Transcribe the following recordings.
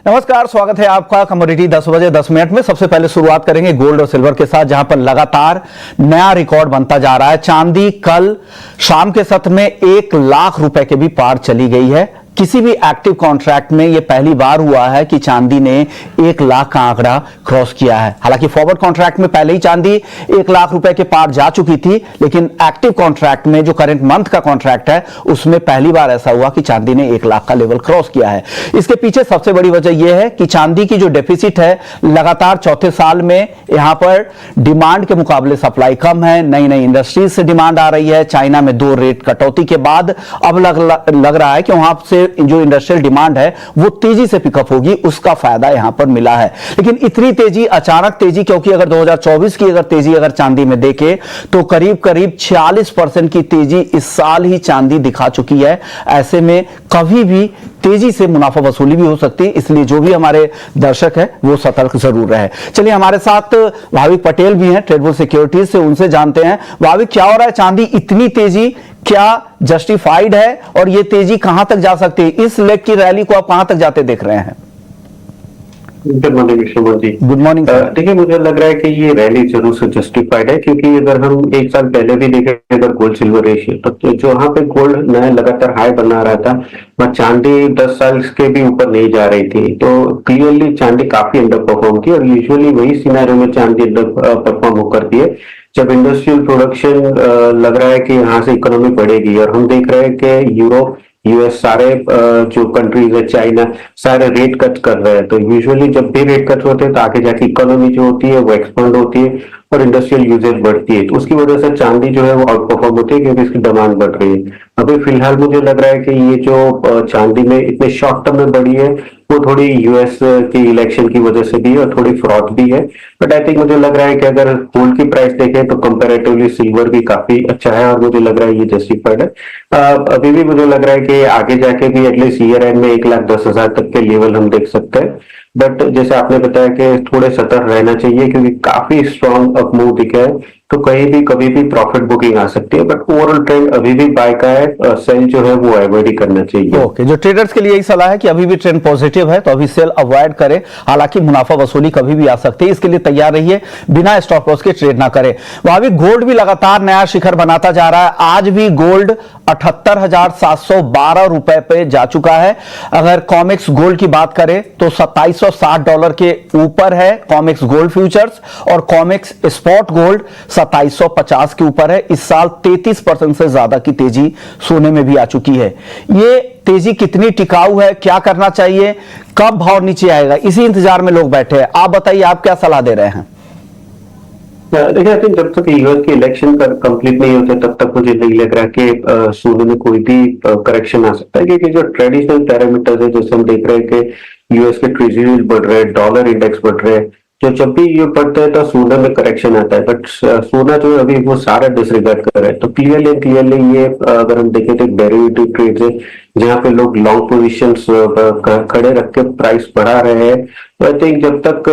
नमस्कार, स्वागत है आपका कमोडिटी 10 बजे 10 मिनट में। सबसे पहले शुरुआत करेंगे गोल्ड और सिल्वर के साथ, जहां पर लगातार नया रिकॉर्ड बनता जा रहा है। चांदी कल शाम के सत्र में 1 लाख रुपए के भी पार चली गई है। किसी भी एक्टिव कॉन्ट्रैक्ट में यह पहली बार हुआ है कि चांदी ने 1 लाख का आंकड़ा क्रॉस किया है। हालांकि फॉरवर्ड कॉन्ट्रैक्ट में पहले ही चांदी 1 लाख रुपए के पार जा चुकी थी, लेकिन एक्टिव कॉन्ट्रैक्ट में जो करंट मंथ का कॉन्ट्रैक्ट है उसमें पहली बार ऐसा हुआ कि चांदी ने 1 लाख का लेवल क्रॉस किया है। इसके पीछे सबसे बड़ी वजह यह है कि चांदी की जो डेफिसिट है, लगातार चौथे साल में यहां पर डिमांड के मुकाबले सप्लाई कम है। नई नई इंडस्ट्रीज से डिमांड आ रही है। चाइना में 2 रेट कटौती के बाद अब लग रहा है कि वहां से जो इंडस्ट्रियल डिमांड है वो तेजी से पिकअप होगी, उसका फायदा यहां पर मिला है। लेकिन इतनी तेजी, अचानक तेजी, क्योंकि अगर 2024 की तेजी अगर चांदी में देखें तो करीब करीब 46% की तेजी इस साल ही चांदी दिखा चुकी है। ऐसे में कभी भी तेजी से मुनाफा वसूली भी हो सकती है, इसलिए जो भी हमारे दर्शक है वो सतर्क जरूर रहे। चलिए, हमारे साथ भाविक पटेल भी हैं ट्रेडबुल सिक्योरिटीज से, उनसे जानते हैं। भाविक, क्या हो रहा है? चांदी इतनी तेजी क्या जस्टिफाइड है और ये तेजी कहां तक जा सकती है? इस लेग की रैली को आप कहां तक जाते देख रहे हैं? Good morning Vishnu ji. Good morning. देखिए, मुझे लग रहा है कि ये रैली जरूर से जस्टिफाइड है, क्योंकि अगर हम 1 साल पहले भी देखें अगर गोल्ड सिल्वर रेशियो, तो जो यहाँ पे गोल्ड नया लगातार हाई बना रहा था, वह चांदी 10 साल के भी ऊपर नहीं जा रही थी। तो क्लियरली चांदी काफी अंडर परफॉर्म की, और यूजुअली वही सिनेरियो में चांदी अंडर परफॉर्म करती है जब इंडस्ट्रियल प्रोडक्शन लग रहा है कि यहाँ से इकोनॉमी बढ़ेगी। और हम देख रहे हैं कि यूरोप, यूएस, सारे जो कंट्रीज है, चाइना, सारे रेट कट कर रहे हैं। तो यूजुअली जब भी रेट कट होते हैं तो आगे जाके इकोनॉमी जो होती है वो एक्सपांड होती है और इंडस्ट्रियल यूजेज बढ़ती है। तो उसकी वजह से चांदी जो है वो आउट परफॉर्म होती है, क्योंकि इसकी डिमांड बढ़ रही है। अभी फिलहाल मुझे लग रहा है कि ये जो चांदी में इतने शॉर्ट टर्म में बढ़ी है वो थोड़ी यूएस की इलेक्शन की वजह से भी है और थोड़ी फ्रॉड भी है। बट आई थिंक मुझे लग रहा है कि अगर गोल्ड की प्राइस देखें तो कंपैरेटिवली सिल्वर भी काफी अच्छा है, और मुझे लग रहा है ये जस्टिफाइड है। अभी भी मुझे लग रहा है कि आगे जाके भी एटलीस्ट ईयर एंड में 1,10,000 तक के लेवल हम देख सकते हैं। बट जैसे आपने बताया कि थोड़े सतर्क रहना चाहिए, क्योंकि काफी स्ट्रॉन्ग अप मूव दिखा है, तो कहीं भी कभी भी प्रॉफिट बुकिंग आ सकती है। बट ओवरऑल ट्रेंड अभी भी बाय का है, सेल जो है वो अवॉइड ही करना चाहिए। ओके, जो ट्रेडर्स के लिए यही सलाह है कि अभी भी ट्रेंड पॉजिटिव है तो अभी सेल अवॉइड करें। हालांकि मुनाफा वसूली कभी भी आ सकती है, इसके लिए तैयार रहिए, बिना स्टॉप लॉस के ट्रेड ना करें। वहां भी गोल्ड भी लगातार नया शिखर बनाता जा रहा है। आज भी गोल्ड 78,712 रुपए पे जा चुका है। अगर कॉमेक्स गोल्ड की बात करें तो $2760 के ऊपर है कॉमेक्स गोल्ड फ्यूचर्स, और कॉमेक्स स्पॉट गोल्ड 2750 के ऊपर है। इस साल 33% से ज्यादा की तेजी सोने में भी आ चुकी है। ये तेजी कितनी टिकाऊ है, क्या करना चाहिए, कब भाव नीचे आएगा, इसी इंतजार में लोग बैठे हैं। आप बताइए, आप क्या सलाह दे रहे हैं? देखिए, आई थिंक जब तक यूएस के इलेक्शन का कंप्लीट नहीं होते तब तक मुझे नहीं लग रहा कि सोने में कोई भी करेक्शन आ सकता है, क्योंकि जो ट्रेडिशनल पैरामीटर्स है, जैसे हम देख रहे हैं कि यूएस के ट्रेजरी बढ़ रहे हैं, डॉलर इंडेक्स बढ़ रहे हैं, जो जब भी ये बढ़ता है तो सोना में करेक्शन आता है। बट सोना जो है अभी वो सारा डिसरिगार्ड कर रहा है। तो क्लियरली ये अगर हम देखें तो डेरिवेटिव ट्रेड है जहां पे लोग लॉन्ग पोजीशंस खड़े रख के प्राइस बढ़ा रहे हैं। तो आई थिंक जब तक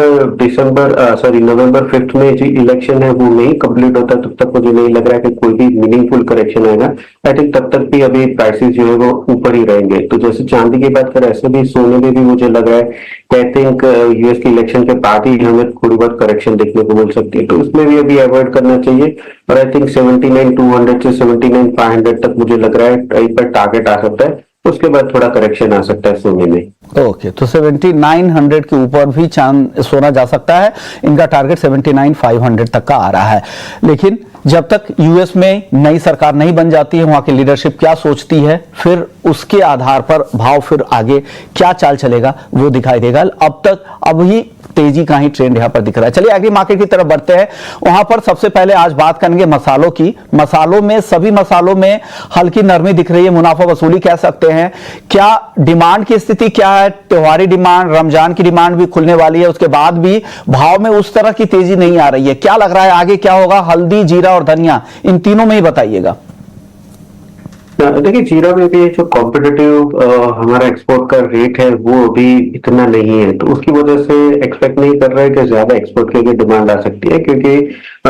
नवंबर 5 में जो इलेक्शन है वो नहीं कंप्लीट होता, तब तक मुझे नहीं लग रहा है कि कोई भी मीनिंगफुल करेक्शन आएगा। आई थिंक तब तक भी अभी प्राइसेस जो है वो ऊपर ही रहेंगे। तो जैसे चांदी की बात करें, ऐसे भी सोने में भी मुझे लग रहा है कि आई थिंक यूएस के इलेक्शन के बाद ही हमें थोड़ी बहुत करेक्शन देखने को मिल सकती है। तो उसमें भी अभी अवॉइड करना चाहिए। और आई थिंक 79,200 से 79,500 तक मुझे लग रहा है कहीं पर टारगेट आ सकता है। उसके बाद थोड़ा करेक्शन आ सकता है सोने में। ओके, तो 7900 के ऊपर भी सोना जा सकता है। इनका टारगेट 79,500 तक का आ रहा है। लेकिन जब तक यूएस में नई सरकार नहीं बन जाती है, वहां की लीडरशिप क्या सोचती है, फिर उसके आधार पर भाव फिर आगे क्या चाल चलेगा वो दिखाई देगा। अब तक अभी तेजी का ही ट्रेंड यहां पर दिख रहा है। चलिए एग्री मार्केट की तरफ बढ़ते हैं। वहां पर सबसे पहले आज बात करेंगे मसालों की। मसालों में, सभी मसालों में हल्की नरमी दिख रही है, मुनाफा वसूली कह सकते हैं। क्या डिमांड की स्थिति क्या है? त्योहारी डिमांड, रमजान की डिमांड भी खुलने वाली है, उसके बाद भी भाव में उस तरह की तेजी नहीं आ रही है। क्या लग रहा है आगे क्या होगा? हल्दी, जीरा और धनिया, इन तीनों में ही बताइएगा। देखिए, जीरा में भी जो कॉम्पिटिटिव हमारा एक्सपोर्ट का रेट है वो अभी इतना नहीं है, तो उसकी वजह से एक्सपेक्ट नहीं कर रहे हैं कि ज्यादा एक्सपोर्ट के लिए डिमांड आ सकती है, क्योंकि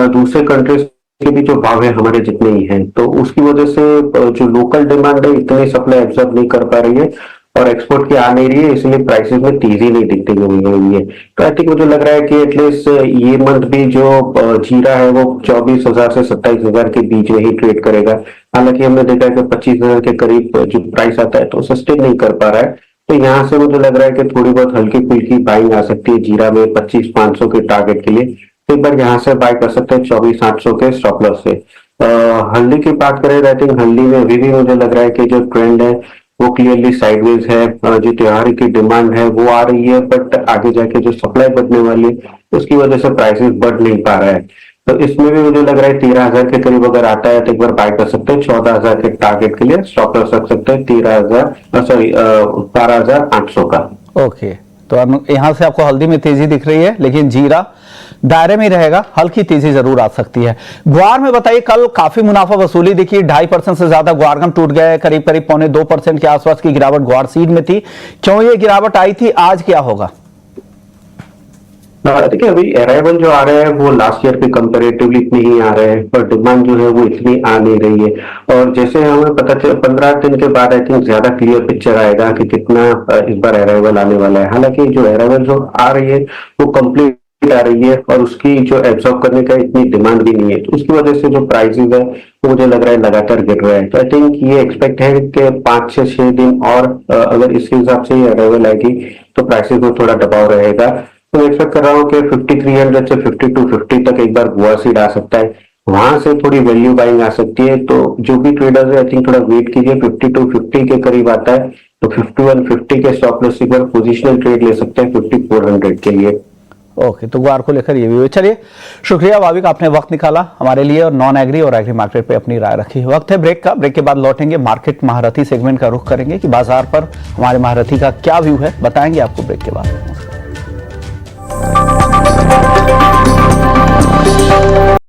दूसरे कंट्रीज के भी जो भाव है हमारे जितने ही हैं, तो उसकी वजह से जो लोकल डिमांड है इतनी सप्लाई एब्जॉर्ब नहीं कर पा रही है। और एक्सपोर्ट की आ नहीं रही है, इसलिए प्राइसेस में तेजी नहीं दिखती हुई है। तो आई थिंक मुझे लग रहा है कि एटलीस्ट ये मंथ भी जो जीरा है वो 24,000 से 27,000 के बीच में ही ट्रेड करेगा। हालांकि हमने देखा है कि 25,000 के करीब जो प्राइस आता है तो सस्टेन नहीं कर पा रहा है। तो यहाँ से मुझे लग रहा है कि थोड़ी बहुत हल्की फुल्की बाइंग आ सकती है जीरा में 25,500 के टारगेट के लिए। तो एक बार यहाँ से बाय कर सकते हैं 24,800 के स्टॉप लॉस से। हल्दी की बात करें, आई थिंक हल्दी में अभी भी मुझे लग रहा है कि जो ट्रेंड है वो क्लियरली साइडवेज है। जो त्योहार की डिमांड है वो आ रही है, बट आगे जाके जो सप्लाई बढ़ने वाली है उसकी वजह से प्राइसेस बढ़ नहीं पा रहा है। तो इसमें भी मुझे लग रहा है 13,000 के करीब अगर आता है तो एक बार बाय कर सकते हैं। 14,000 के टारगेट के लिए स्टॉप लॉस रख सकते हैं 12,800 का। ओके, तो अब यहाँ से आपको हल्दी में तेजी दिख रही है, लेकिन जीरा दायरे में रहेगा, हल्की तेजी जरूर आ सकती है। ग्वार में बताइए, कल काफी मुनाफा वसूली दिखी, 2.5% से ज्यादा ग्वारगम टूट गए, करीब करीब 2.25% के आसपास की गिरावट ग्वार सीड में थी। क्यों ये गिरावट आई थी, आज क्या होगा? देखिए, अभी अराइवल जो आ रहे हैं वो लास्ट ईयर के कंपेरेटिवली इतने ही आ रहे हैं, पर डिमांड जो है वो इतनी आ नहीं रही है। और जैसे हमें पता चला 15 दिन के बाद आई थिंक ज्यादा क्लियर पिक्चर आएगा कि कितना इस बार अराइवल आने वाला है। हालांकि जो अराइवल जो आ रही है वो कंप्लीट आ रही है और उसकी जो एब्जॉर्ब करने का इतनी डिमांड भी नहीं है, तो उसकी वजह से जो प्राइसेस है वो मुझे लग रहा है लगातार गिर रहा है। तो आई थिंक ये एक्सपेक्ट है कि 5 से 6 दिन और अगर इसके हिसाब से ये अराइवल आएगी तो प्राइसेस में थोड़ा दबाव रहेगा। तो मैं एक्सपेक्ट कर रहा हूँ कि 5300 से 5250 तक एक बार गुआ सीड आ सकता है, वहां से थोड़ी वैल्यू बाइंग आ सकती है। तो जो भी ट्रेडर्स है आई थिंक थोड़ा वेट कीजिए, 5250 के करीब आता है तो 5150 के स्टॉप लॉस से पोजिशनल ट्रेड ले सकते हैं 5400 के लिए। ओके, तो ग्वार को लेकर ये भी। चलिए, शुक्रिया भाविक, आपने वक्त निकाला हमारे लिए और नॉन एग्री और एग्री मार्केट पे अपनी राय रखी। वक्त है ब्रेक का, ब्रेक के बाद लौटेंगे, मार्केट महारथी सेगमेंट का रुख करेंगे कि बाजार पर हमारे महारथी का क्या व्यू है, बताएंगे आपको ब्रेक के बाद।